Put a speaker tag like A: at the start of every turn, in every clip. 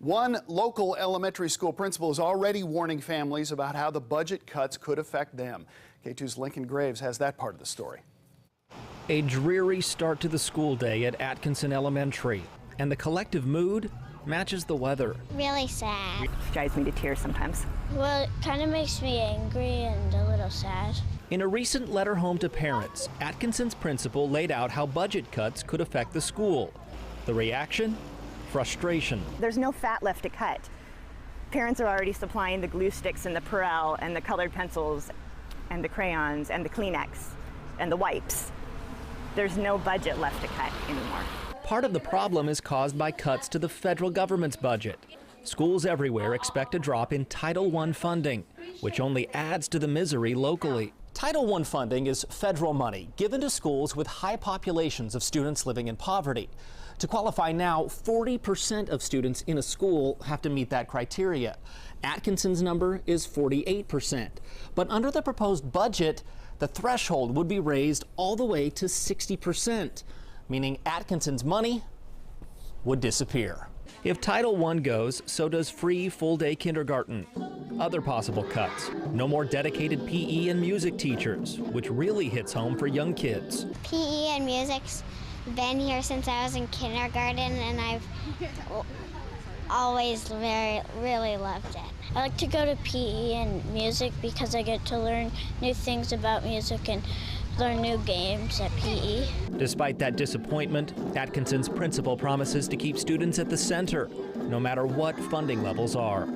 A: One local elementary school principal is already warning families about how the budget cuts could affect them. K2's Lincoln Graves has that part of the story.
B: A dreary start to the school day at Atkinson Elementary, and the collective mood matches the weather.
C: Really sad.
D: It drives me to tears sometimes.
C: Well, it kind of makes me angry and a little sad.
B: In a recent letter home to parents, Atkinson's principal laid out how budget cuts could affect the school. The reaction? Frustration.
D: There's no fat left to cut. Parents are already supplying the glue sticks and the Perel and the colored pencils and the crayons and the Kleenex and the wipes. There's no budget left to cut anymore.
B: Part of the problem is caused by cuts to the federal government's budget. Schools everywhere expect a drop in Title I funding, which only adds to the misery locally. Title I funding is federal money given to schools with high populations of students living in poverty. To qualify now, 40% of students in a school have to meet that criteria. Atkinson's number is 48%. But under the proposed budget, the threshold would be raised all the way to 60%, meaning Atkinson's money would disappear. If Title I goes, so does free full-day kindergarten. Other possible cuts: no more dedicated PE and music teachers, which really hits home for young kids.
C: PE and music's been here since I was in kindergarten, and I've always really loved it. I like to go to PE and music because I get to learn new things about music and learn new games at PE.
B: Despite that disappointment, Atkinson's principal promises to keep students at the center, no matter what funding levels are.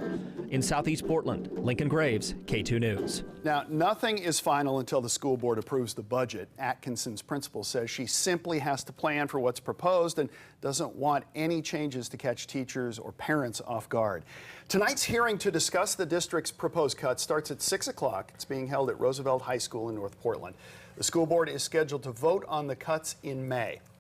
B: In Southeast Portland, Lincoln Graves, K2 News.
A: Now, nothing is final until the school board approves the budget. Atkinson's principal says she simply has to plan for what's proposed and doesn't want any changes to catch teachers or parents off guard. Tonight's hearing to discuss the district's proposed cuts starts at 6 o'clock. It's being held at Roosevelt High School in North Portland. The school board is scheduled to vote on the cuts in May.